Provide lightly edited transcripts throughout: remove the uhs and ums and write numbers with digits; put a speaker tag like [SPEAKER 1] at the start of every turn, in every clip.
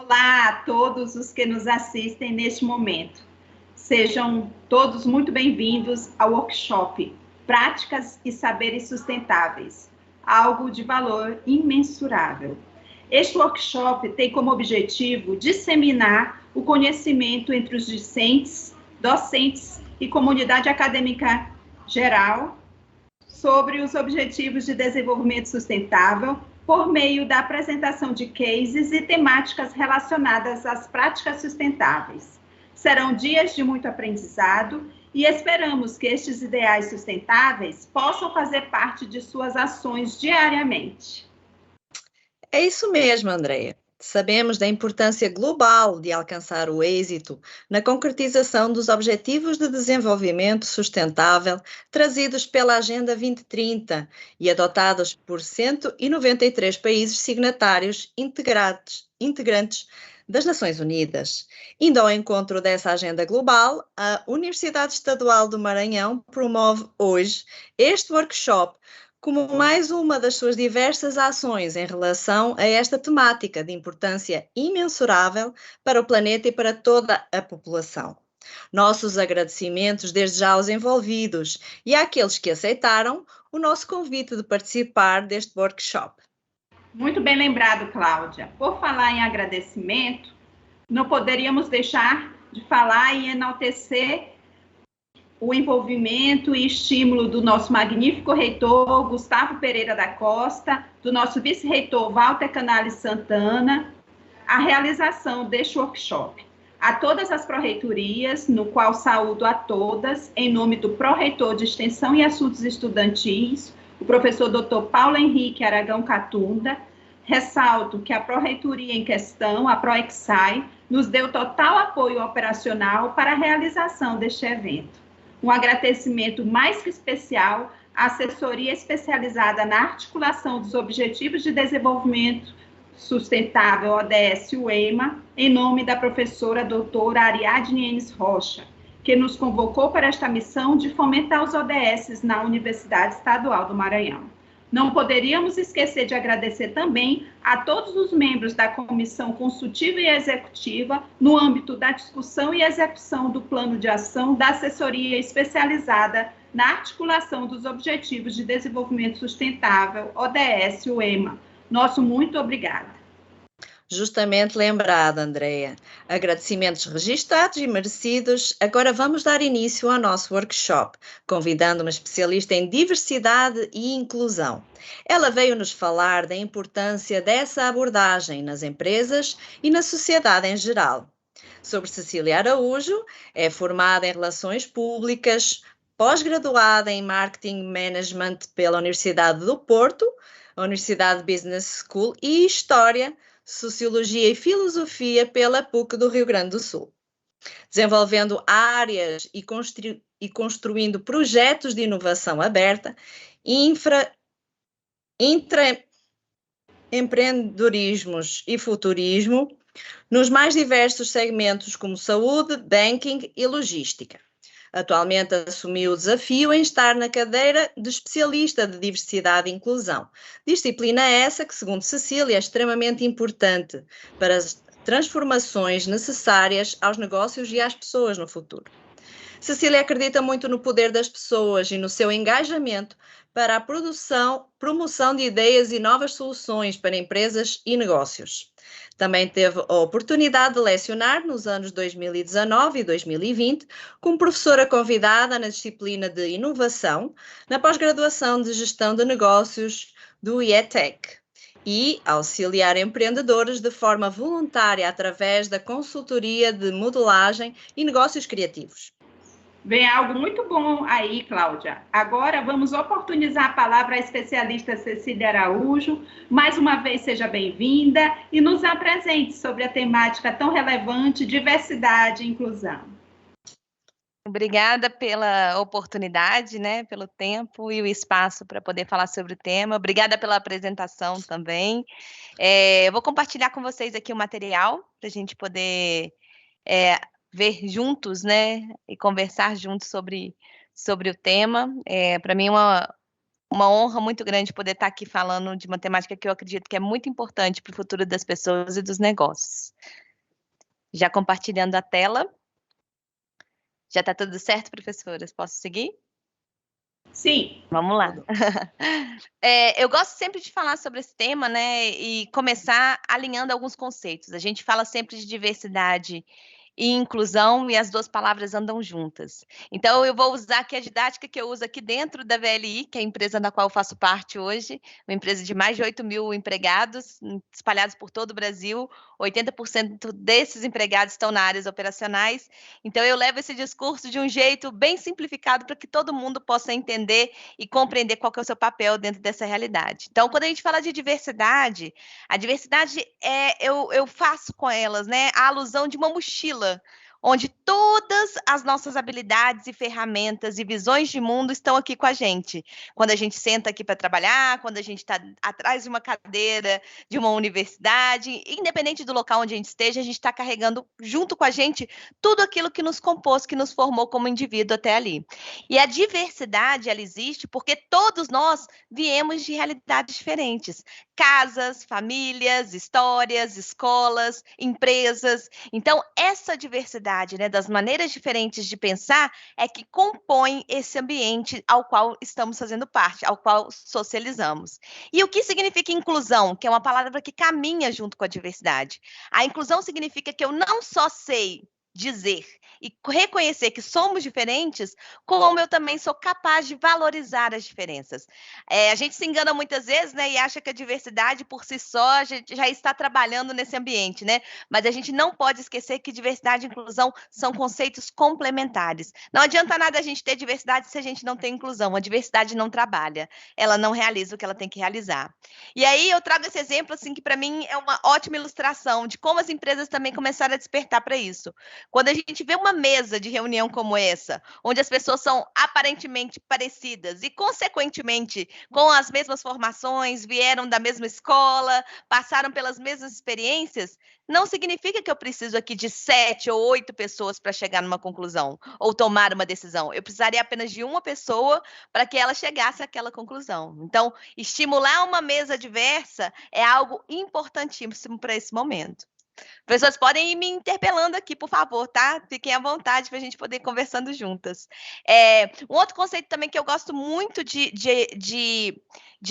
[SPEAKER 1] Olá a todos os que nos assistem neste momento. Sejam todos muito bem-vindos ao workshop Práticas e Saberes Sustentáveis, algo de valor imensurável. Este workshop tem como objetivo disseminar o conhecimento entre os discentes, docentes e comunidade acadêmica geral sobre os Objetivos de Desenvolvimento Sustentável por meio da apresentação de cases e temáticas relacionadas às práticas sustentáveis. Serão dias de muito aprendizado e esperamos que estes ideais sustentáveis possam fazer parte de suas ações diariamente.
[SPEAKER 2] É isso mesmo, Andreia. Sabemos da importância global de alcançar o êxito na concretização dos Objetivos de Desenvolvimento Sustentável trazidos pela Agenda 2030 e adotados por 193 países signatários integrantes das Nações Unidas. Indo ao encontro dessa agenda global, a Universidade Estadual do Maranhão promove hoje este workshop como mais uma das suas diversas ações em relação a esta temática de importância imensurável para o planeta e para toda a população. Nossos agradecimentos desde já aos envolvidos e àqueles que aceitaram o nosso convite de participar deste workshop.
[SPEAKER 1] Muito bem lembrado, Cláudia. Por falar em agradecimento, não poderíamos deixar de falar e enaltecer o envolvimento e estímulo do nosso magnífico reitor, Gustavo Pereira da Costa, do nosso vice-reitor, Walter Canales Santana, a realização deste workshop. A todas as pró-reitorias, no qual saúdo a todas, em nome do pró-reitor de Extensão e Assuntos Estudantis, o professor Dr. Paulo Henrique Aragão Catunda, ressalto que a pró-reitoria em questão, a PROEXAI, nos deu total apoio operacional para a realização deste evento. Um agradecimento mais que especial à assessoria especializada na articulação dos Objetivos de Desenvolvimento Sustentável, ODS-UEMA, em nome da professora doutora Ariadne Enes Rocha, que nos convocou para esta missão de fomentar os ODS na Universidade Estadual do Maranhão. Não poderíamos esquecer de agradecer também a todos os membros da Comissão Consultiva e Executiva no âmbito da discussão e execução do Plano de Ação da Assessoria Especializada na Articulação dos Objetivos de Desenvolvimento Sustentável, ODS-UEMA. Nosso muito obrigada.
[SPEAKER 2] Justamente lembrado, Andreia. Agradecimentos registados e merecidos. Agora vamos dar início ao nosso workshop, convidando uma especialista em diversidade e inclusão. Ela veio nos falar da importância dessa abordagem nas empresas e na sociedade em geral. Sobre Cecília Araújo, é formada em Relações Públicas, pós-graduada em Marketing Management pela Universidade do Porto, a Universidade Business School e História, Sociologia e Filosofia pela PUC do Rio Grande do Sul, desenvolvendo áreas e construindo projetos de inovação aberta, empreendedorismos e futurismo nos mais diversos segmentos como saúde, banking e logística. Atualmente assumiu o desafio em estar na cadeira de especialista de diversidade e inclusão. Disciplina essa que, segundo Cecília, é extremamente importante para as transformações necessárias aos negócios e às pessoas no futuro. Cecília acredita muito no poder das pessoas e no seu engajamento para a promoção de ideias e novas soluções para empresas e negócios. Também teve a oportunidade de lecionar nos anos 2019 e 2020 como professora convidada na disciplina de Inovação na pós-graduação de Gestão de Negócios do IETEC e auxiliar empreendedores de forma voluntária através da consultoria de modelagem e negócios criativos.
[SPEAKER 1] Vem algo muito bom aí, Cláudia. Agora vamos oportunizar a palavra à especialista Cecília Araújo. Mais uma vez, seja bem-vinda e nos apresente sobre a temática tão relevante, diversidade e inclusão.
[SPEAKER 3] Obrigada pela oportunidade, né, pelo tempo e o espaço para poder falar sobre o tema. Obrigada pela apresentação também. Eu vou compartilhar com vocês aqui o material para a gente poder ver juntos, né, e conversar juntos sobre o tema. Para mim é uma honra muito grande poder estar aqui falando de uma temática que eu acredito que é muito importante para o futuro das pessoas e dos negócios. Já compartilhando a tela. Já está tudo certo, professoras? Posso seguir?
[SPEAKER 1] Sim.
[SPEAKER 3] Vamos lá. Eu gosto sempre de falar sobre esse tema, né? E começar alinhando alguns conceitos. A gente fala sempre de diversidade e inclusão, e as duas palavras andam juntas. Então, eu vou usar aqui a didática que eu uso aqui dentro da VLI, que é a empresa da qual eu faço parte hoje, uma empresa de mais de 8.000 empregados, espalhados por todo o Brasil. 80% desses empregados estão na áreas operacionais. Então, eu levo esse discurso de um jeito bem simplificado para que todo mundo possa entender e compreender qual que é o seu papel dentro dessa realidade. Então, quando a gente fala de diversidade, a diversidade eu faço com elas, né, a alusão de uma mochila, onde todas as nossas habilidades e ferramentas e visões de mundo estão aqui com a gente. Quando a gente senta aqui para trabalhar, quando a gente está atrás de uma cadeira de uma universidade, independente do local onde a gente esteja, a gente está carregando junto com a gente tudo aquilo que nos compôs, que nos formou como indivíduo até ali. E a diversidade, ela existe porque todos nós viemos de realidades diferentes. Casas, famílias, histórias, escolas, empresas. Então, essa diversidade, né, das maneiras diferentes de pensar é que compõe esse ambiente ao qual estamos fazendo parte, ao qual socializamos. E o que significa inclusão? Que é uma palavra que caminha junto com a diversidade. A inclusão significa que eu não só sei dizer e reconhecer que somos diferentes, como eu também sou capaz de valorizar as diferenças. A gente se engana muitas vezes, né, e acha que a diversidade por si só a gente já está trabalhando nesse ambiente, né? Mas a gente não pode esquecer que diversidade e inclusão são conceitos complementares. Não adianta nada a gente ter diversidade se a gente não tem inclusão. A diversidade não trabalha, ela não realiza o que ela tem que realizar. E aí eu trago esse exemplo, assim, que para mim é uma ótima ilustração de como as empresas também começaram a despertar para isso. Quando a gente vê uma mesa de reunião como essa, onde as pessoas são aparentemente parecidas e, consequentemente, com as mesmas formações, vieram da mesma escola, passaram pelas mesmas experiências, não significa que eu preciso aqui de 7 ou 8 pessoas para chegar numa conclusão ou tomar uma decisão. Eu precisaria apenas de uma pessoa para que ela chegasse àquela conclusão. Então, estimular uma mesa diversa é algo importantíssimo para esse momento. Pessoas podem ir me interpelando aqui, por favor, tá? Fiquem à vontade para a gente poder ir conversando juntas. Um outro conceito também que eu gosto muito de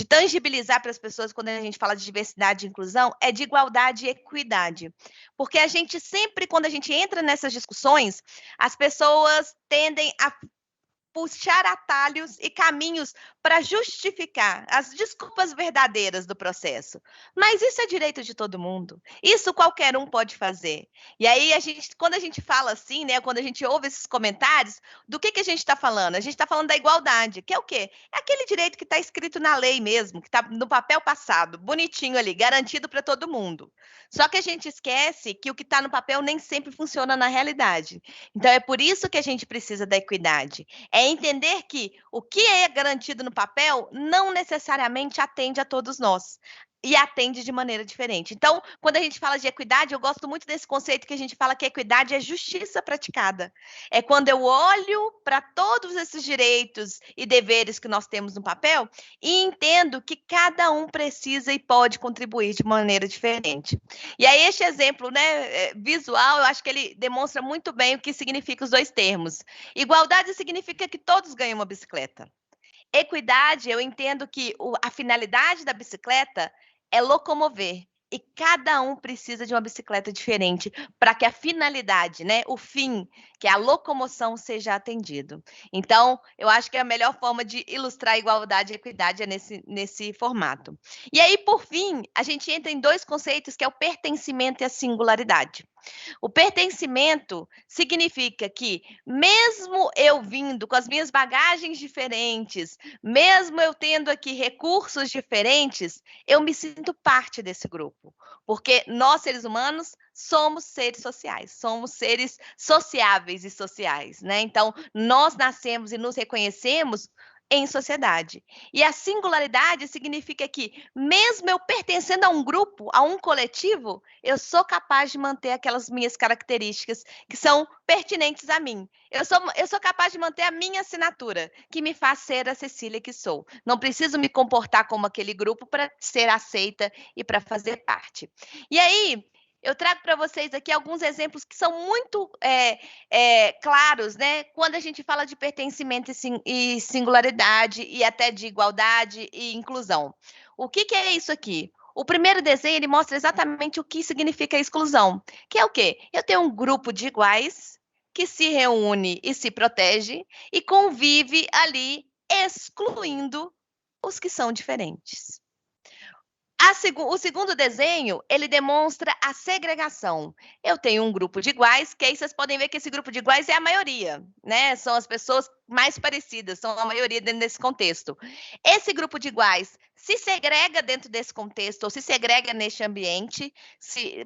[SPEAKER 3] tangibilizar para as pessoas quando a gente fala de diversidade e inclusão é de igualdade e equidade. Porque a gente sempre, quando a gente entra nessas discussões, as pessoas tendem a puxar atalhos e caminhos para justificar as desculpas verdadeiras do processo. Mas isso é direito de todo mundo. Isso qualquer um pode fazer. E aí, quando a gente fala assim, né, quando a gente ouve esses comentários, do que a gente está falando? A gente está falando da igualdade, que é o quê? É aquele direito que está escrito na lei mesmo, que está no papel passado, bonitinho ali, garantido para todo mundo. Só que a gente esquece que o que está no papel nem sempre funciona na realidade. Então, é por isso que a gente precisa da equidade. É entender que o que é garantido no papel não necessariamente atende a todos nós. E atende de maneira diferente. Então, quando a gente fala de equidade, eu gosto muito desse conceito que a gente fala que a equidade é justiça praticada. É quando eu olho para todos esses direitos e deveres que nós temos no papel e entendo que cada um precisa e pode contribuir de maneira diferente. E aí, este exemplo, né, visual, eu acho que ele demonstra muito bem o que significa os dois termos. Igualdade significa que todos ganham uma bicicleta. Equidade, eu entendo que a finalidade da bicicleta é locomover. E cada um precisa de uma bicicleta diferente para que a finalidade, né, o fim, que é a locomoção, seja atendido. Então, eu acho que a melhor forma de ilustrar a igualdade e a equidade é nesse formato. E aí, por fim, a gente entra em dois conceitos, que é o pertencimento e a singularidade. O pertencimento significa que, mesmo eu vindo com as minhas bagagens diferentes, mesmo eu tendo aqui recursos diferentes, eu me sinto parte desse grupo. Porque nós, seres humanos, somos seres sociais, somos seres sociáveis e sociais, né? Então, nós nascemos e nos reconhecemos em sociedade. E a singularidade significa que, mesmo eu pertencendo a um grupo, a um coletivo, eu sou capaz de manter aquelas minhas características que são pertinentes a mim. Eu sou capaz de manter a minha assinatura, que me faz ser a Cecília que sou. Não preciso me comportar como aquele grupo para ser aceita e para fazer parte. E aí, eu trago para vocês aqui alguns exemplos que são muito claros, né? Quando a gente fala de pertencimento e singularidade, e até de igualdade e inclusão. O que é isso aqui? O primeiro desenho, ele mostra exatamente o que significa exclusão, que é o quê? Eu tenho um grupo de iguais que se reúne e se protege e convive ali, excluindo os que são diferentes. O segundo desenho, ele demonstra a segregação. Eu tenho um grupo de iguais, que aí vocês podem ver que esse grupo de iguais é a maioria, né? São as pessoas mais parecidas, são a maioria dentro desse contexto. Esse grupo de iguais se segrega dentro desse contexto, ou se segrega neste ambiente,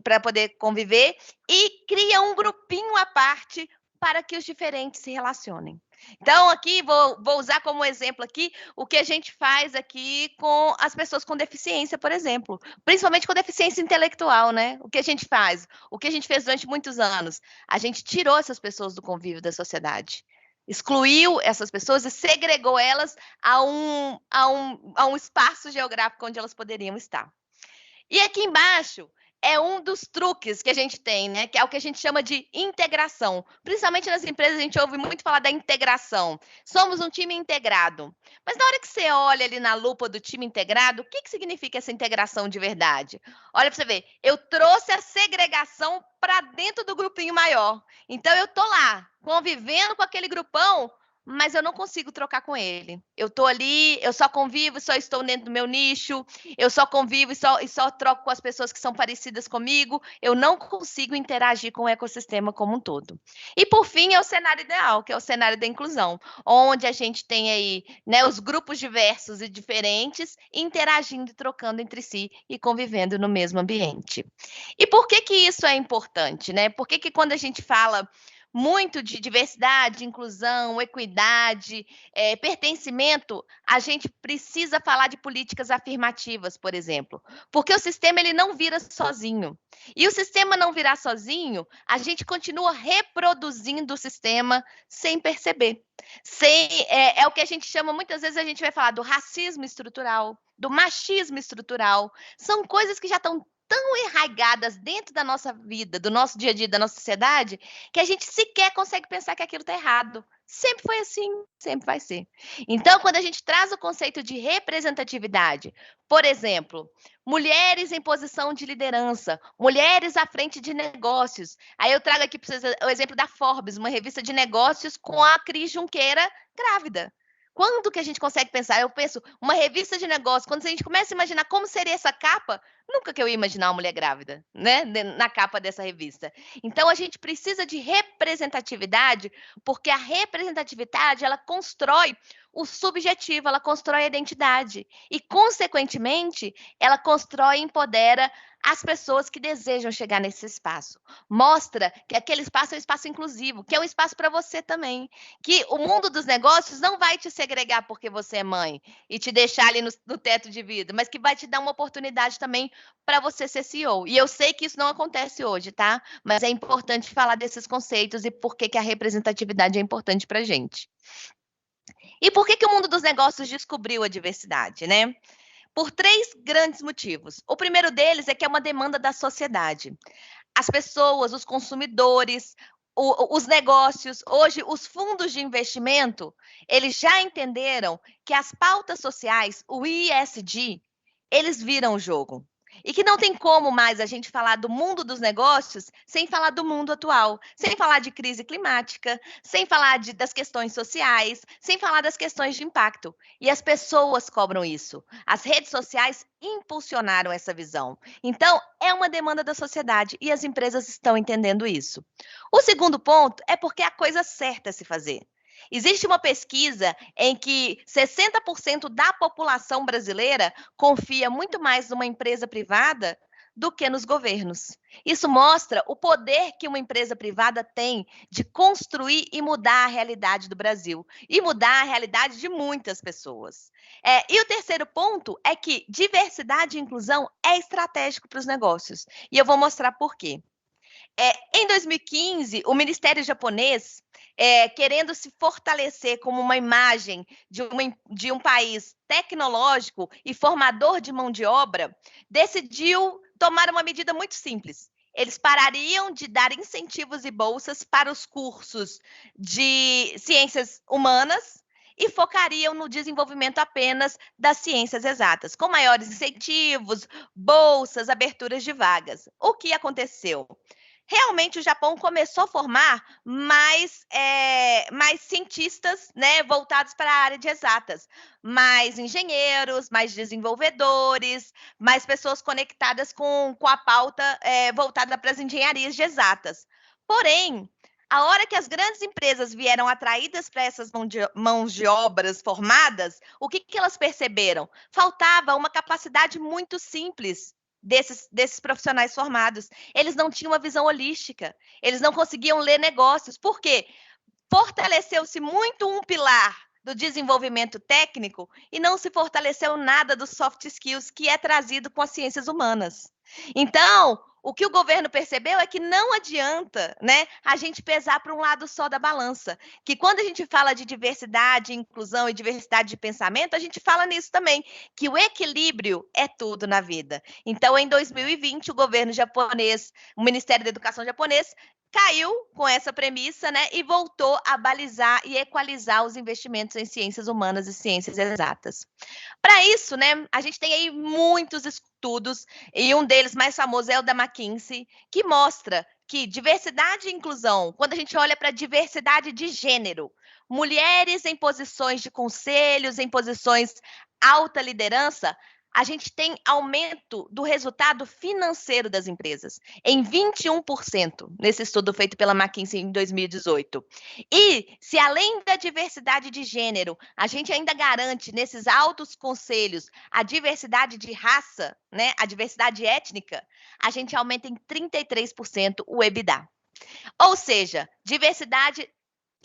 [SPEAKER 3] para poder conviver, e cria um grupinho à parte para que os diferentes se relacionem. Então, aqui, vou usar como exemplo aqui o que a gente faz aqui com as pessoas com deficiência, por exemplo. Principalmente com deficiência intelectual, né? O que a gente faz? O que a gente fez durante muitos anos? A gente tirou essas pessoas do convívio da sociedade. Excluiu essas pessoas e segregou elas a um espaço geográfico onde elas poderiam estar. E aqui embaixo é um dos truques que a gente tem, né? Que é o que a gente chama de integração. Principalmente nas empresas, a gente ouve muito falar da integração. Somos um time integrado. Mas na hora que você olha ali na lupa do time integrado, o que significa essa integração de verdade? Olha para você ver, eu trouxe a segregação para dentro do grupinho maior. Então, eu tô lá, convivendo com aquele grupão, mas eu não consigo trocar com ele. Eu tô ali, eu só convivo, só estou dentro do meu nicho, eu só convivo e só troco com as pessoas que são parecidas comigo, eu não consigo interagir com o ecossistema como um todo. E por fim, é o cenário ideal, que é o cenário da inclusão, onde a gente tem aí, né, os grupos diversos e diferentes interagindo e trocando entre si e convivendo no mesmo ambiente. E por que isso é importante, né? Por que quando a gente fala muito de diversidade, inclusão, equidade, pertencimento, a gente precisa falar de políticas afirmativas, por exemplo, porque o sistema ele não vira sozinho. E o sistema não virar sozinho, a gente continua reproduzindo o sistema sem perceber. É o que a gente chama, muitas vezes a gente vai falar do racismo estrutural, do machismo estrutural. São coisas que já estão tão arraigadas dentro da nossa vida, do nosso dia a dia, da nossa sociedade, que a gente sequer consegue pensar que aquilo está errado. Sempre foi assim, sempre vai ser. Então, quando a gente traz o conceito de representatividade, por exemplo, mulheres em posição de liderança, mulheres à frente de negócios. Aí eu trago aqui para vocês o exemplo da Forbes, uma revista de negócios com a Cris Junqueira grávida. Quando que a gente consegue pensar? Eu penso, uma revista de negócio, quando a gente começa a imaginar como seria essa capa, nunca que eu ia imaginar uma mulher grávida, né, na capa dessa revista. Então, a gente precisa de representatividade, porque a representatividade, ela constrói o subjetivo, ela constrói a identidade. E, consequentemente, ela constrói e empodera as pessoas que desejam chegar nesse espaço. Mostra que aquele espaço é um espaço inclusivo, que é um espaço para você também. Que o mundo dos negócios não vai te segregar porque você é mãe e te deixar ali no teto de vidro, mas que vai te dar uma oportunidade também para você ser CEO. E eu sei que isso não acontece hoje, tá? Mas é importante falar desses conceitos e por que a representatividade é importante para a gente. E por que o mundo dos negócios descobriu a diversidade, né? Por 3 grandes motivos. O primeiro deles é que é uma demanda da sociedade. As pessoas, os consumidores, os negócios, hoje os fundos de investimento, eles já entenderam que as pautas sociais, o ESG, eles viram o jogo. E que não tem como mais a gente falar do mundo dos negócios sem falar do mundo atual, sem falar de crise climática, sem falar das questões sociais, sem falar das questões de impacto. E as pessoas cobram isso. As redes sociais impulsionaram essa visão. Então, é uma demanda da sociedade e as empresas estão entendendo isso. O segundo ponto é porque é a coisa certa a se fazer. Existe uma pesquisa em que 60% da população brasileira confia muito mais numa empresa privada do que nos governos. Isso mostra o poder que uma empresa privada tem de construir e mudar a realidade do Brasil e mudar a realidade de muitas pessoas. E o terceiro ponto é que diversidade e inclusão é estratégico para os negócios. E eu vou mostrar por quê. Em 2015, o Ministério japonês, querendo se fortalecer como uma imagem de um país tecnológico e formador de mão de obra, decidiu tomar uma medida muito simples. Eles parariam de dar incentivos e bolsas para os cursos de ciências humanas e focariam no desenvolvimento apenas das ciências exatas, com maiores incentivos, bolsas, aberturas de vagas. O que aconteceu? Realmente o Japão começou a formar mais cientistas, né, voltados para a área de exatas, mais engenheiros, mais desenvolvedores, mais pessoas conectadas com a pauta voltada para as engenharias de exatas. Porém, a hora que as grandes empresas vieram atraídas para essas mãos de obras formadas, o que elas perceberam? Faltava uma capacidade muito simples desses profissionais formados. Eles não tinham uma visão holística, eles não conseguiam ler negócios. Por quê? Fortaleceu-se muito um pilar do desenvolvimento técnico e não se fortaleceu nada dos soft skills que é trazido com as ciências humanas. Então, o que o governo percebeu é que não adianta, né, a gente pesar para um lado só da balança. Que quando a gente fala de diversidade, inclusão e diversidade de pensamento, a gente fala nisso também, que o equilíbrio é tudo na vida. Então, em 2020, o governo japonês, o Ministério da Educação japonês, caiu com essa premissa, né, e voltou a balizar e equalizar os investimentos em ciências humanas e ciências exatas. Para isso, né, a gente tem aí muitos estudos, e um deles mais famoso é o da McKinsey, que mostra que diversidade e inclusão, quando a gente olha para a diversidade de gênero, mulheres em posições de conselhos, em posições alta liderança, a gente tem aumento do resultado financeiro das empresas, em 21%, nesse estudo feito pela McKinsey em 2018. E se além da diversidade de gênero, a gente ainda garante nesses altos conselhos a diversidade de raça, né, a diversidade étnica, a gente aumenta em 33% o EBITDA. Ou seja, diversidade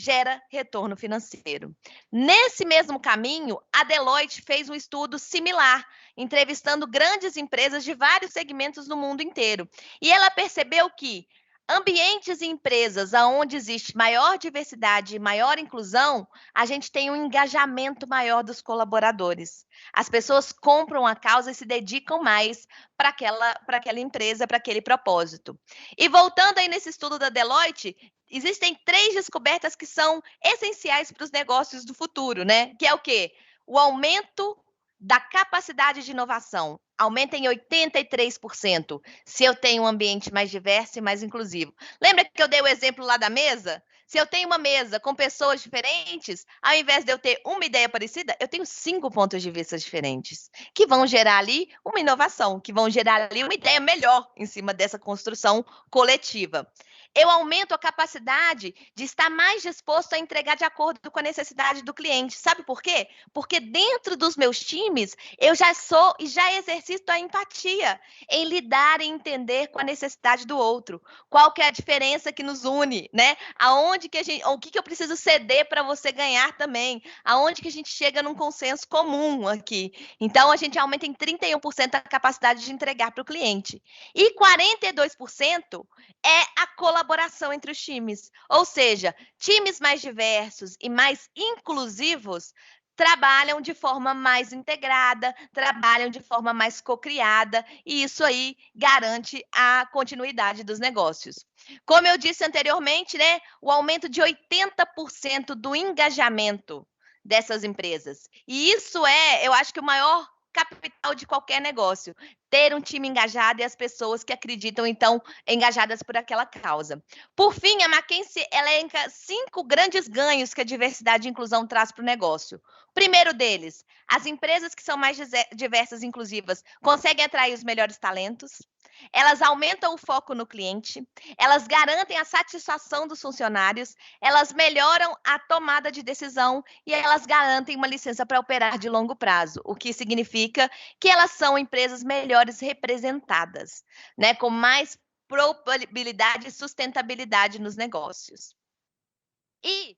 [SPEAKER 3] gera retorno financeiro. Nesse mesmo caminho, a Deloitte fez um estudo similar, entrevistando grandes empresas de vários segmentos no mundo inteiro. E ela percebeu que ambientes e empresas onde existe maior diversidade e maior inclusão, a gente tem um engajamento maior dos colaboradores. As pessoas compram a causa e se dedicam mais para aquela empresa, para aquele propósito. E voltando aí nesse estudo da Deloitte, existem 3 descobertas que são essenciais para os negócios do futuro, né? Que é o quê? O aumento da capacidade de inovação aumenta em 83% se eu tenho um ambiente mais diverso e mais inclusivo. Lembra que eu dei o exemplo lá da mesa? Se eu tenho uma mesa com pessoas diferentes, ao invés de eu ter uma ideia parecida, eu tenho 5 pontos de vista diferentes, que vão gerar ali uma inovação, que vão gerar ali uma ideia melhor em cima dessa construção coletiva. Eu aumento a capacidade de estar mais disposto a entregar de acordo com a necessidade do cliente. Sabe por quê? Porque dentro dos meus times, eu já sou e já exercito a empatia em lidar e entender com a necessidade do outro. Qual que é a diferença que nos une, né? Aonde que o que eu preciso ceder para você ganhar também? Aonde que a gente chega num consenso comum aqui? Então, a gente aumenta em 31% a capacidade de entregar para o cliente. E 42% é a colaboração entre os times. Ou seja, times mais diversos e mais inclusivos trabalham de forma mais integrada, trabalham de forma mais cocriada, e isso aí garante a continuidade dos negócios. Como eu disse anteriormente, né, o aumento de 80% do engajamento dessas empresas. E isso eu acho que o maior capital de qualquer negócio, ter um time engajado e as pessoas que acreditam, então, engajadas por aquela causa. Por fim, a McKinsey elenca 5 grandes ganhos que a diversidade e inclusão traz para o negócio. O primeiro deles, as empresas que são mais diversas e inclusivas conseguem atrair os melhores talentos, elas aumentam o foco no cliente, elas garantem a satisfação dos funcionários, elas melhoram a tomada de decisão e elas garantem uma licença para operar de longo prazo, o que significa que elas são empresas melhores representadas, né, com mais probabilidade e sustentabilidade nos negócios. E,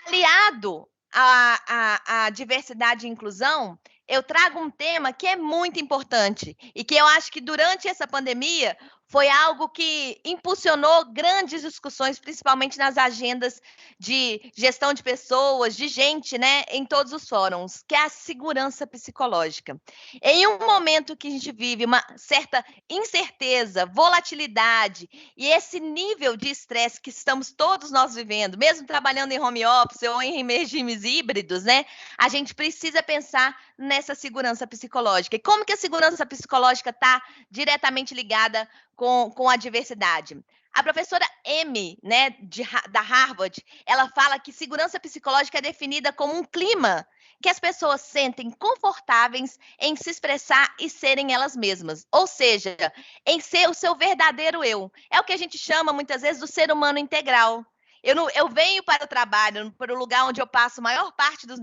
[SPEAKER 3] aliado à diversidade e inclusão, eu trago um tema que é muito importante e que eu acho que durante essa pandemia foi algo que impulsionou grandes discussões, principalmente nas agendas de gestão de pessoas, de gente, né, em todos os fóruns, que é a segurança psicológica. Em um momento que a gente vive uma certa incerteza, volatilidade e esse nível de estresse que estamos todos nós vivendo, mesmo trabalhando em home office ou em regimes híbridos, né, a gente precisa pensar nessa segurança psicológica. E como que a segurança psicológica está diretamente ligada com a diversidade? A professora Amy, né, da Harvard, ela fala que segurança psicológica é definida como um clima que as pessoas sentem confortáveis em se expressar e serem elas mesmas. Ou seja, em ser o seu verdadeiro eu. É o que a gente chama, muitas vezes, do ser humano integral. Eu venho para o trabalho, para o lugar onde eu passo a maior parte das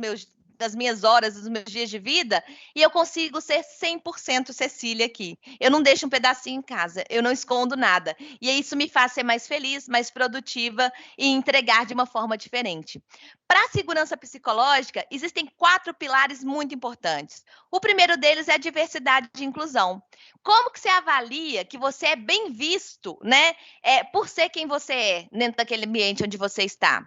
[SPEAKER 3] minhas horas, dos meus dias de vida, e eu consigo ser 100% Cecília aqui. Eu não deixo um pedacinho em casa, eu não escondo nada. E isso me faz ser mais feliz, mais produtiva e entregar de uma forma diferente. Para a segurança psicológica, existem 4 pilares muito importantes. O primeiro deles é a diversidade e inclusão. Como que você avalia que você é bem visto, né, por ser quem você é dentro daquele ambiente onde você está?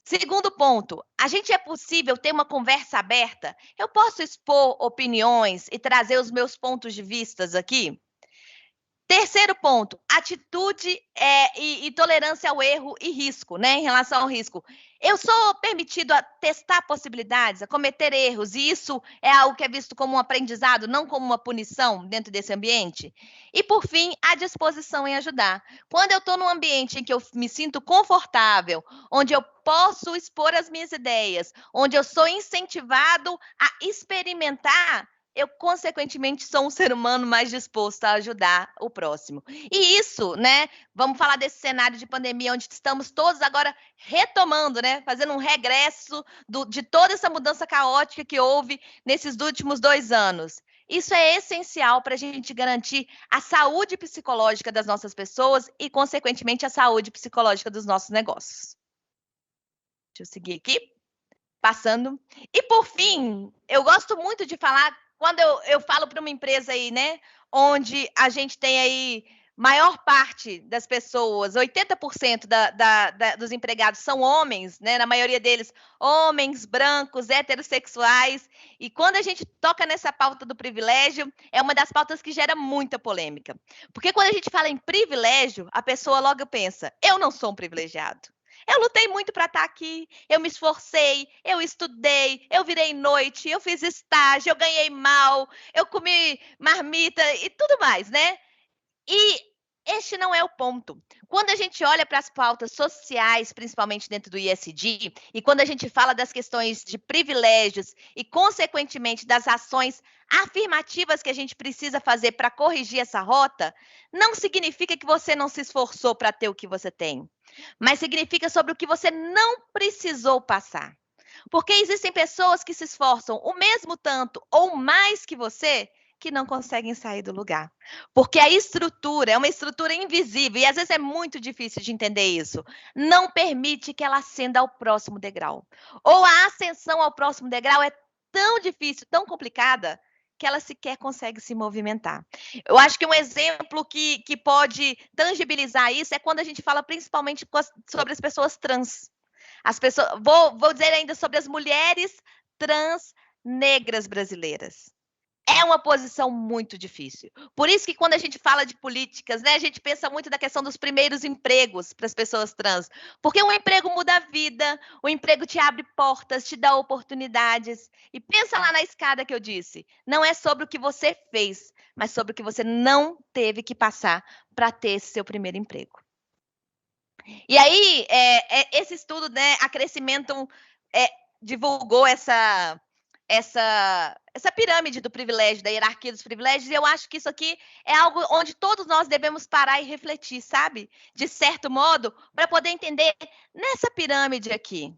[SPEAKER 3] Segundo ponto, é possível ter uma conversa aberta? Eu posso expor opiniões e trazer os meus pontos de vista aqui? Terceiro ponto, atitude e tolerância ao erro e risco, né? Em relação ao risco. Eu sou permitido a testar possibilidades, a cometer erros, e isso é algo que é visto como um aprendizado, não como uma punição dentro desse ambiente? E, por fim, a disposição em ajudar. Quando eu estou num ambiente em que eu me sinto confortável, onde eu posso expor as minhas ideias, onde eu sou incentivado a experimentar, eu, consequentemente, sou um ser humano mais disposto a ajudar o próximo. E isso, né, vamos falar desse cenário de pandemia, onde estamos todos agora retomando, né, fazendo um regresso de toda essa mudança caótica que houve nesses últimos 2 anos. Isso é essencial para a gente garantir a saúde psicológica das nossas pessoas e, consequentemente, a saúde psicológica dos nossos negócios. Deixa eu seguir aqui. Passando. E, por fim, eu gosto muito de falar, quando eu falo para uma empresa aí, né, onde a gente tem aí maior parte das pessoas, 80% dos empregados são homens, né, na maioria deles, homens, brancos, heterossexuais, e quando a gente toca nessa pauta do privilégio, é uma das pautas que gera muita polêmica. Porque quando a gente fala em privilégio, a pessoa logo pensa, eu não sou um privilegiado. Eu lutei muito para estar aqui, eu me esforcei, eu estudei, eu virei noite, eu fiz estágio, eu ganhei mal, eu comi marmita e tudo mais, né? E este não é o ponto. Quando a gente olha para as pautas sociais, principalmente dentro do ESG, e quando a gente fala das questões de privilégios e, consequentemente, das ações afirmativas que a gente precisa fazer para corrigir essa rota, não significa que você não se esforçou para ter o que você tem, mas significa sobre o que você não precisou passar. Porque existem pessoas que se esforçam o mesmo tanto ou mais que você, que não conseguem sair do lugar. Porque a estrutura é uma estrutura invisível, e às vezes é muito difícil de entender isso. Não permite que ela ascenda ao próximo degrau. Ou a ascensão ao próximo degrau é tão difícil, tão complicada, que ela sequer consegue se movimentar. Eu acho que um exemplo que pode tangibilizar isso é quando a gente fala principalmente sobre as pessoas trans. As pessoas, vou dizer ainda sobre as mulheres trans negras brasileiras. É uma posição muito difícil. Por isso que quando a gente fala de políticas, né, a gente pensa muito da questão dos primeiros empregos para as pessoas trans. Porque um emprego muda a vida, o emprego te abre portas, te dá oportunidades. E pensa lá na escada que eu disse. Não é sobre o que você fez, mas sobre o que você não teve que passar para ter esse seu primeiro emprego. E aí, esse estudo, né, a Crescimento divulgou essa essa pirâmide do privilégio, da hierarquia dos privilégios, e eu acho que isso aqui é algo onde todos nós devemos parar e refletir, sabe? De certo modo, para poder entender nessa pirâmide aqui,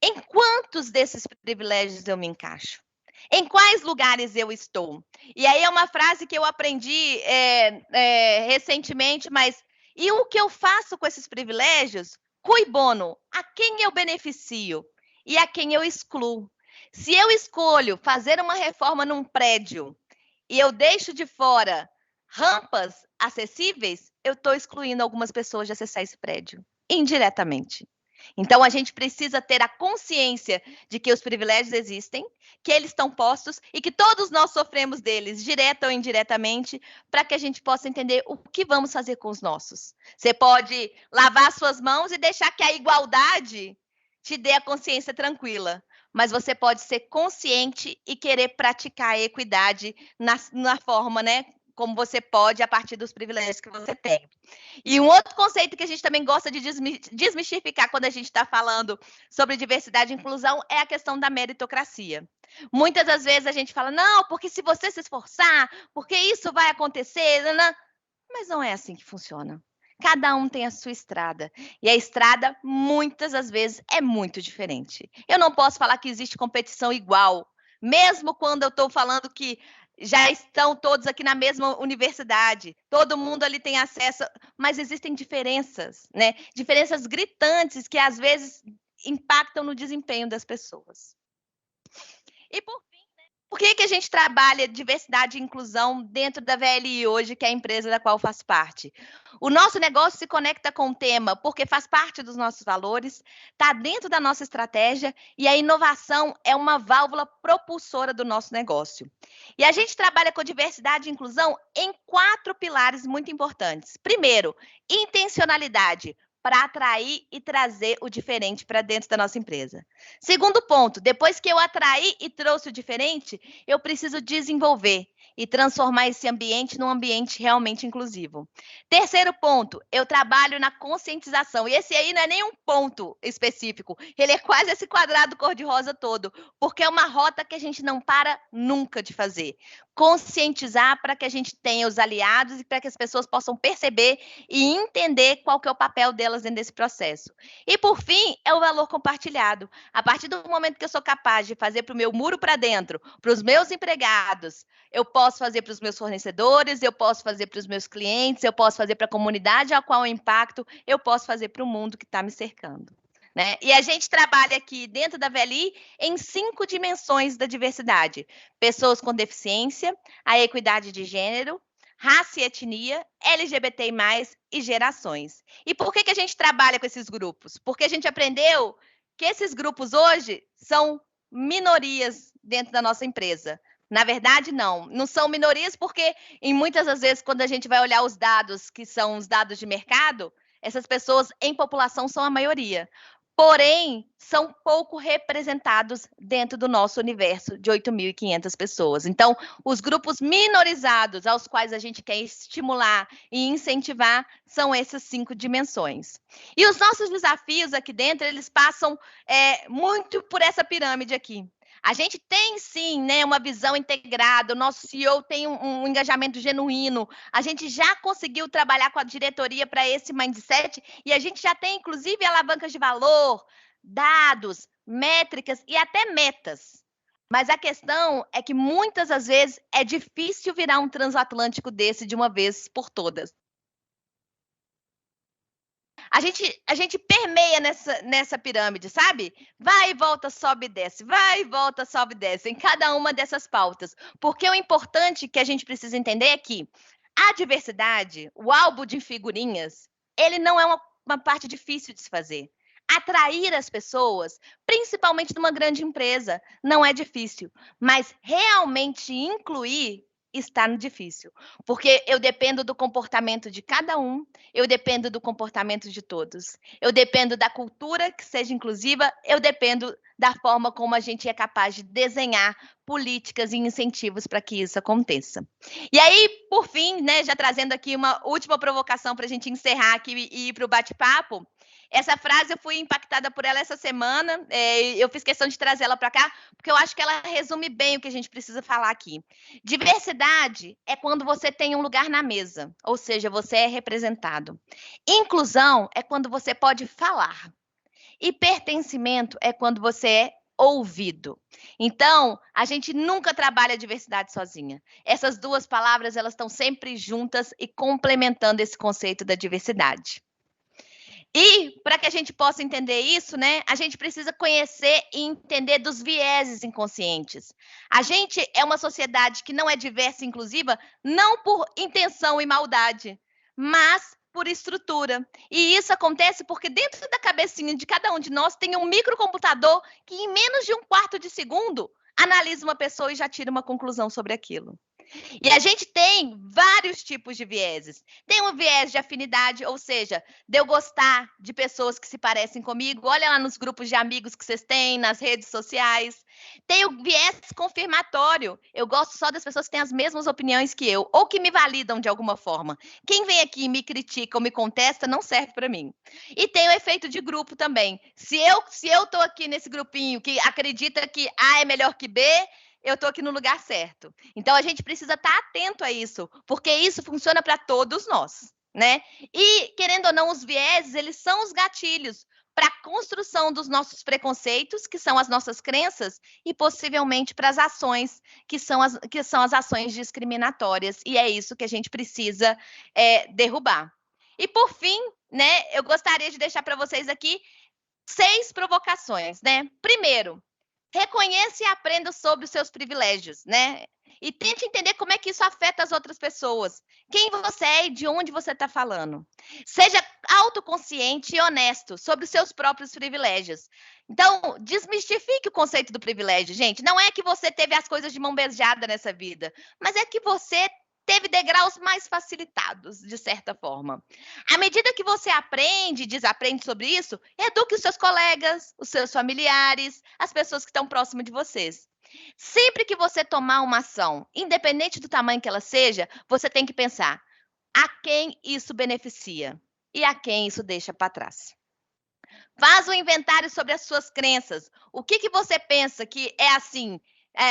[SPEAKER 3] em quantos desses privilégios eu me encaixo? Em quais lugares eu estou? E aí é uma frase que eu aprendi recentemente, mas e o que eu faço com esses privilégios? Cui bono, a quem eu beneficio e a quem eu excluo. Se eu escolho fazer uma reforma num prédio e eu deixo de fora rampas acessíveis, eu estou excluindo algumas pessoas de acessar esse prédio, indiretamente. Então, a gente precisa ter a consciência de que os privilégios existem, que eles estão postos e que todos nós sofremos deles, direta ou indiretamente, para que a gente possa entender o que vamos fazer com os nossos. Você pode lavar suas mãos e deixar que a igualdade te dê a consciência tranquila, mas você pode ser consciente e querer praticar a equidade na forma, né? Como você pode a partir dos privilégios que você tem. E um outro conceito que a gente também gosta de desmistificar quando a gente está falando sobre diversidade e inclusão é a questão da meritocracia. Muitas das vezes a gente fala, não, porque se você se esforçar, porque isso vai acontecer, mas não é assim que funciona. Cada um tem a sua estrada. E a estrada, muitas das vezes, é muito diferente. Eu não posso falar que existe competição igual, mesmo quando eu estou falando que já estão todos aqui na mesma universidade, todo mundo ali tem acesso, mas existem diferenças, né? Diferenças gritantes que às vezes impactam no desempenho das pessoas. E por fim, né, por que a gente trabalha diversidade e inclusão dentro da VLI hoje, que é a empresa da qual eu faço parte? O nosso negócio se conecta com o tema porque faz parte dos nossos valores, está dentro da nossa estratégia e a inovação é uma válvula propulsora do nosso negócio. E a gente trabalha com diversidade e inclusão em 4 pilares muito importantes. Primeiro, intencionalidade, para atrair e trazer o diferente para dentro da nossa empresa. Segundo ponto, depois que eu atraí e trouxe o diferente, eu preciso desenvolver e transformar esse ambiente num ambiente realmente inclusivo. Terceiro ponto, eu trabalho na conscientização. E esse aí não é nem um ponto específico, ele é quase esse quadrado cor-de-rosa todo, porque é uma rota que a gente não para nunca de fazer. Conscientizar para que a gente tenha os aliados e para que as pessoas possam perceber e entender qual que é o papel delas dentro desse processo. E, por fim, é o valor compartilhado. A partir do momento que eu sou capaz de fazer para o meu muro para dentro, para os meus empregados, eu posso fazer para os meus fornecedores, eu posso fazer para os meus clientes, eu posso fazer para a comunidade a qual eu impacto, eu posso fazer para o mundo que está me cercando. Né? E a gente trabalha aqui dentro da VLI em 5 dimensões da diversidade. Pessoas com deficiência, a equidade de gênero, raça e etnia, LGBTI+, e gerações. E por que a gente trabalha com esses grupos? Porque a gente aprendeu que esses grupos hoje são minorias dentro da nossa empresa. Na verdade, não são minorias porque, em muitas das vezes, quando a gente vai olhar os dados, que são os dados de mercado, essas pessoas em população são a maioria. Porém, são pouco representados dentro do nosso universo de 8.500 pessoas. Então, os grupos minorizados aos quais a gente quer estimular e incentivar são essas 5 dimensões. E os nossos desafios aqui dentro, eles passam muito por essa pirâmide aqui. A gente tem, sim, né, uma visão integrada, o nosso CEO tem um engajamento genuíno, a gente já conseguiu trabalhar com a diretoria para esse mindset e a gente já tem, inclusive, alavancas de valor, dados, métricas e até metas. Mas a questão é que, muitas das vezes, é difícil virar um transatlântico desse de uma vez por todas. A gente permeia nessa pirâmide, sabe? Vai e volta, sobe e desce. Vai e volta, sobe e desce. Em cada uma dessas pautas. Porque o importante que a gente precisa entender é que a diversidade, o álbum de figurinhas, ele não é uma parte difícil de se fazer. Atrair as pessoas, principalmente numa grande empresa, não é difícil. Mas realmente incluir está no difícil, porque eu dependo do comportamento de cada um, eu dependo do comportamento de todos, eu dependo da cultura que seja inclusiva, eu dependo da forma como a gente é capaz de desenhar políticas e incentivos para que isso aconteça. E aí, por fim, né, já trazendo aqui uma última provocação para a gente encerrar aqui e ir para o bate-papo, essa frase eu fui impactada por ela essa semana, eu fiz questão de trazer ela para cá, porque eu acho que ela resume bem o que a gente precisa falar aqui. Diversidade é quando você tem um lugar na mesa, ou seja, você é representado. Inclusão é quando você pode falar. E pertencimento é quando você é ouvido. Então, a gente nunca trabalha a diversidade sozinha. Essas duas palavras, elas estão sempre juntas e complementando esse conceito da diversidade. E, para que a gente possa entender isso, né, a gente precisa conhecer e entender dos vieses inconscientes. A gente é uma sociedade que não é diversa e inclusiva, não por intenção e maldade, mas por estrutura. E isso acontece porque dentro da cabecinha de cada um de nós tem um microcomputador que, em menos de 1/4 de segundo, analisa uma pessoa e já tira uma conclusão sobre aquilo. E a gente tem vários tipos de vieses. Tem um viés de afinidade, ou seja, de eu gostar de pessoas que se parecem comigo. Olha lá nos grupos de amigos que vocês têm, nas redes sociais. Tem o viés confirmatório. Eu gosto só das pessoas que têm as mesmas opiniões que eu, ou que me validam de alguma forma. Quem vem aqui e me critica ou me contesta não serve para mim. E tem o efeito de grupo também. Se eu tô aqui nesse grupinho que acredita que A é melhor que B, eu estou aqui no lugar certo. Então, a gente precisa estar atento a isso, porque isso funciona para todos nós, né? E, querendo ou não, os vieses, eles são os gatilhos para a construção dos nossos preconceitos, que são as nossas crenças, e possivelmente para as ações, que são as ações discriminatórias. E é isso que a gente precisa derrubar. E, por fim, né, eu gostaria de deixar para vocês aqui 6 provocações, né? Primeiro, reconheça e aprenda sobre os seus privilégios, né? E tente entender como é que isso afeta as outras pessoas. Quem você é e de onde você está falando. Seja autoconsciente e honesto sobre os seus próprios privilégios. Então, desmistifique o conceito do privilégio, gente. Não é que você teve as coisas de mão beijada nessa vida, mas é que você teve degraus mais facilitados, de certa forma. À medida que você aprende e desaprende sobre isso, eduque os seus colegas, os seus familiares, as pessoas que estão próximas de vocês. Sempre que você tomar uma ação, independente do tamanho que ela seja, você tem que pensar a quem isso beneficia e a quem isso deixa para trás. Faz um inventário sobre as suas crenças. O que você pensa que é assim?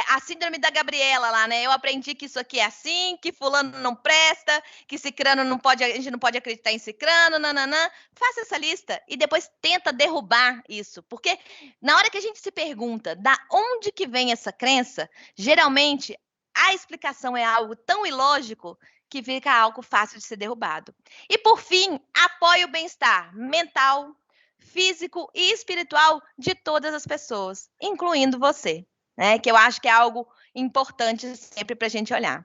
[SPEAKER 3] A síndrome da Gabriela lá, né? Eu aprendi que isso aqui é assim, que fulano não presta, que cicrano não pode, a gente não pode acreditar em cicrano, nananã. Faça essa lista e depois tenta derrubar isso. Porque na hora que a gente se pergunta da onde que vem essa crença, geralmente a explicação é algo tão ilógico que fica algo fácil de ser derrubado. E por fim, apoie o bem-estar mental, físico e espiritual de todas as pessoas, incluindo você. Né, que eu acho que é algo importante sempre para a gente olhar.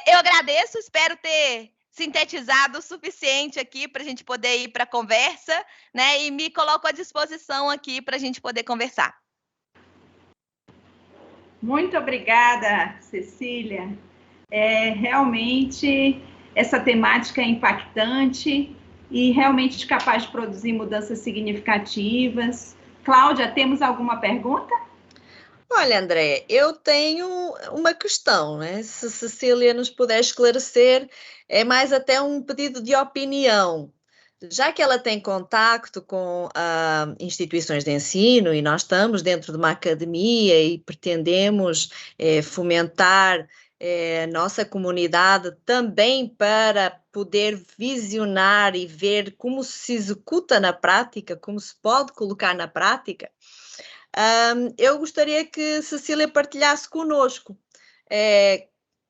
[SPEAKER 3] Eu agradeço, espero ter sintetizado o suficiente aqui para a gente poder ir para a conversa, né, e me coloco à disposição aqui para a gente poder conversar.
[SPEAKER 1] Muito obrigada, Cecília. Realmente, essa temática é impactante e realmente capaz de produzir mudanças significativas. Cláudia, temos alguma pergunta?
[SPEAKER 2] Olha, André, eu tenho uma questão, né? Se Cecília nos puder esclarecer, é mais até um pedido de opinião. Já que ela tem contacto com instituições de ensino e nós estamos dentro de uma academia e pretendemos fomentar a nossa comunidade também para poder visionar e ver como se executa na prática, como se pode colocar na prática, eu gostaria que Cecília partilhasse conosco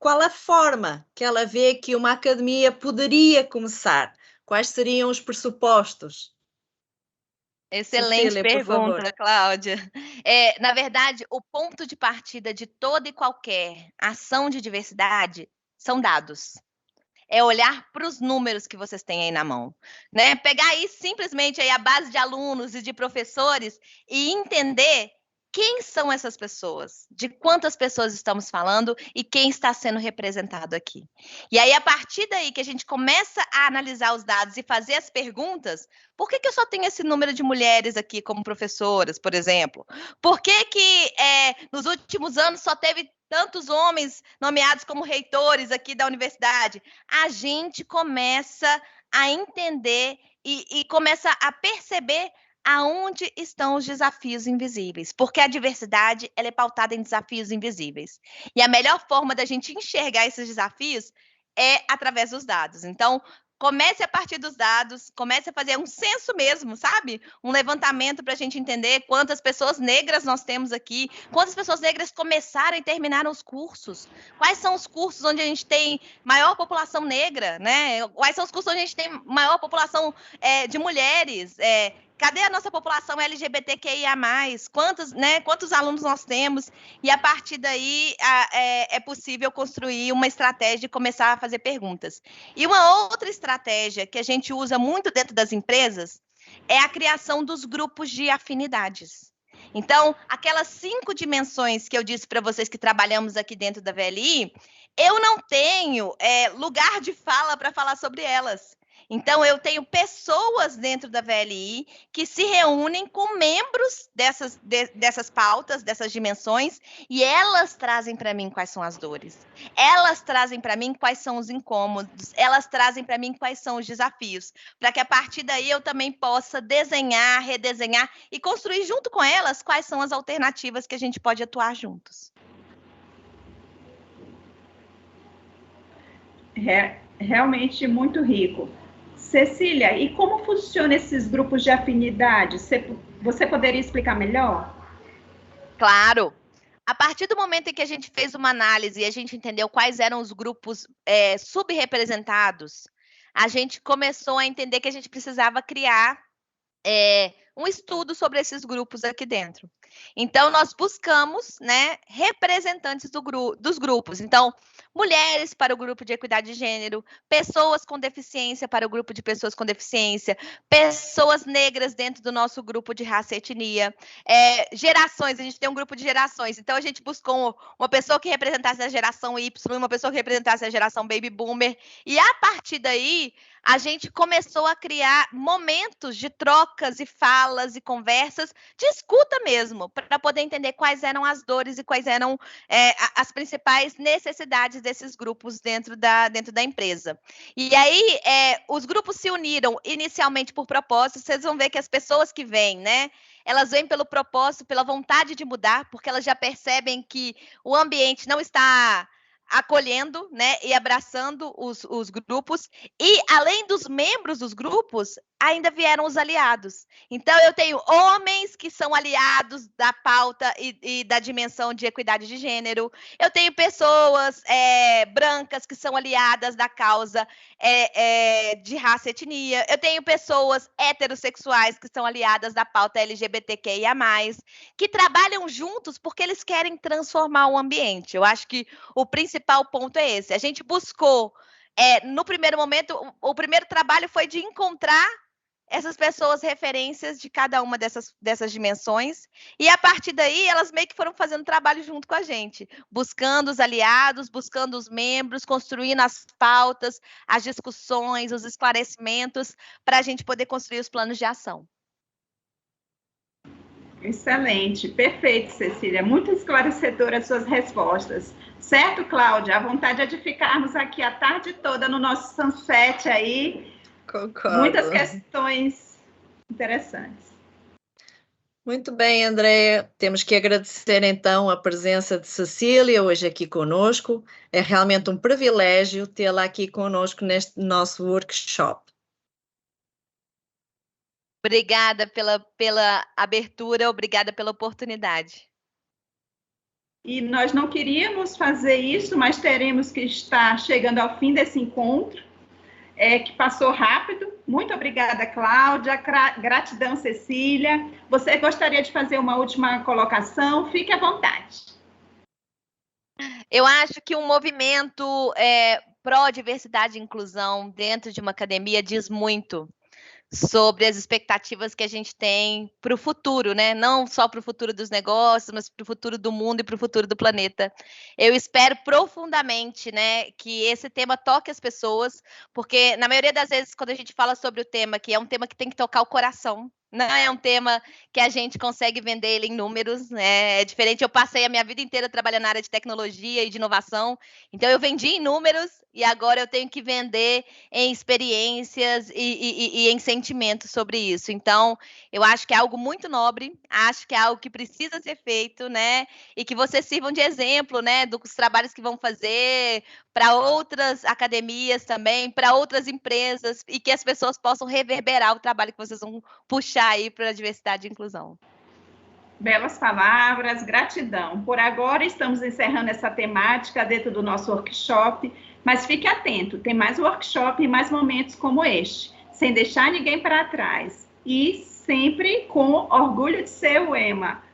[SPEAKER 2] qual a forma que ela vê que uma academia poderia começar, quais seriam os pressupostos.
[SPEAKER 3] Excelente Cecília, pergunta, Cláudia. Na verdade, o ponto de partida de toda e qualquer ação de diversidade são dados. É olhar para os números que vocês têm aí na mão, né? Pegar aí simplesmente aí a base de alunos e de professores e entender quem são essas pessoas? De quantas pessoas estamos falando e quem está sendo representado aqui? E aí, a partir daí que a gente começa a analisar os dados e fazer as perguntas, por que eu só tenho esse número de mulheres aqui como professoras, por exemplo? Por que nos últimos anos só teve tantos homens nomeados como reitores aqui da universidade? A gente começa a entender e começa a perceber aonde estão os desafios invisíveis, porque a diversidade ela é pautada em desafios invisíveis. E a melhor forma da gente enxergar esses desafios é através dos dados. Então, comece a partir dos dados, comece a fazer um censo mesmo, sabe? Um levantamento para a gente entender quantas pessoas negras nós temos aqui, quantas pessoas negras começaram e terminaram os cursos, quais são os cursos onde a gente tem maior população negra, né? Quais são os cursos onde a gente tem maior população de mulheres, cadê a nossa população LGBTQIA+, quantos alunos nós temos? E a partir daí é possível construir uma estratégia e começar a fazer perguntas. E uma outra estratégia que a gente usa muito dentro das empresas é a criação dos grupos de afinidades. Então, aquelas 5 dimensões que eu disse para vocês que trabalhamos aqui dentro da VLI, eu não tenho lugar de fala para falar sobre elas. Então, eu tenho pessoas dentro da VLI que se reúnem com membros dessas pautas, dessas dimensões, e elas trazem para mim quais são as dores. Elas trazem para mim quais são os incômodos, elas trazem para mim quais são os desafios, para que a partir daí eu também possa desenhar, redesenhar e construir junto com elas quais são as alternativas que a gente pode atuar juntos.
[SPEAKER 1] Realmente muito rico. Cecília, e como funcionam esses grupos de afinidade? Você poderia explicar melhor?
[SPEAKER 3] Claro. A partir do momento em que a gente fez uma análise e a gente entendeu quais eram os grupos subrepresentados, a gente começou a entender que a gente precisava criar um estudo sobre esses grupos aqui dentro. Então, nós buscamos, né, representantes dos grupos. Então, mulheres para o grupo de equidade de gênero, pessoas com deficiência para o grupo de pessoas com deficiência, pessoas negras dentro do nosso grupo de raça e etnia, gerações, a gente tem um grupo de gerações. Então, a gente buscou uma pessoa que representasse a geração Y, uma pessoa que representasse a geração Baby Boomer, e a partir daí, a gente começou a criar momentos de trocas e falas e conversas, de escuta mesmo, para poder entender quais eram as dores e quais eram as principais necessidades desses grupos dentro da empresa. E aí, os grupos se uniram inicialmente por propósito. Vocês vão ver que as pessoas que vêm, né? Elas vêm pelo propósito, pela vontade de mudar, porque elas já percebem que o ambiente não está acolhendo, né, e abraçando os grupos, e além dos membros dos grupos, ainda vieram os aliados. Então, eu tenho homens que são aliados da pauta e da dimensão de equidade de gênero, eu tenho pessoas brancas que são aliadas da causa de raça e etnia, eu tenho pessoas heterossexuais que são aliadas da pauta LGBTQIA+, que trabalham juntos porque eles querem transformar o ambiente. Eu acho que o principal ponto é esse. A gente buscou, no primeiro momento, o primeiro trabalho foi de encontrar essas pessoas referências de cada uma dessas dimensões, e a partir daí elas meio que foram fazendo trabalho junto com a gente, buscando os aliados, buscando os membros, construindo as pautas, as discussões, os esclarecimentos, para a gente poder construir os planos de ação.
[SPEAKER 1] Excelente, perfeito, Cecília, muito esclarecedoras as suas respostas. Certo, Cláudia? A vontade é de ficarmos aqui a tarde toda no nosso sunset aí.
[SPEAKER 2] Concordo.
[SPEAKER 1] Muitas questões interessantes.
[SPEAKER 2] Muito bem, Andréia. Temos que agradecer, então, a presença de Cecília hoje aqui conosco. É realmente um privilégio tê-la aqui conosco neste nosso workshop.
[SPEAKER 3] Obrigada pela abertura, obrigada pela oportunidade.
[SPEAKER 1] E nós não queríamos fazer isso, mas teremos que estar chegando ao fim desse encontro, que passou rápido. Muito obrigada, Cláudia. Gratidão, Cecília. Você gostaria de fazer uma última colocação? Fique à vontade.
[SPEAKER 3] Eu acho que um movimento pró-diversidade e inclusão dentro de uma academia diz muito sobre as expectativas que a gente tem para o futuro, né? Não só para o futuro dos negócios, mas para o futuro do mundo e para o futuro do planeta. Eu espero profundamente, né, que esse tema toque as pessoas, porque na maioria das vezes, quando a gente fala sobre o tema, que é um tema que tem que tocar o coração, não é um tema que a gente consegue vender ele em números, né? É diferente. Eu passei a minha vida inteira trabalhando na área de tecnologia e de inovação, então eu vendi em números e agora eu tenho que vender em experiências e em sentimentos sobre isso. Então, eu acho que é algo muito nobre, acho que é algo que precisa ser feito, né? E que vocês sirvam de exemplo, né? Dos trabalhos que vão fazer para outras academias também, para outras empresas, e que as pessoas possam reverberar o trabalho que vocês vão puxar aí para a diversidade e inclusão.
[SPEAKER 1] Belas palavras, gratidão. Por agora, estamos encerrando essa temática dentro do nosso workshop, mas fique atento, tem mais workshop e mais momentos como este, sem deixar ninguém para trás. E sempre com orgulho de ser o EMA.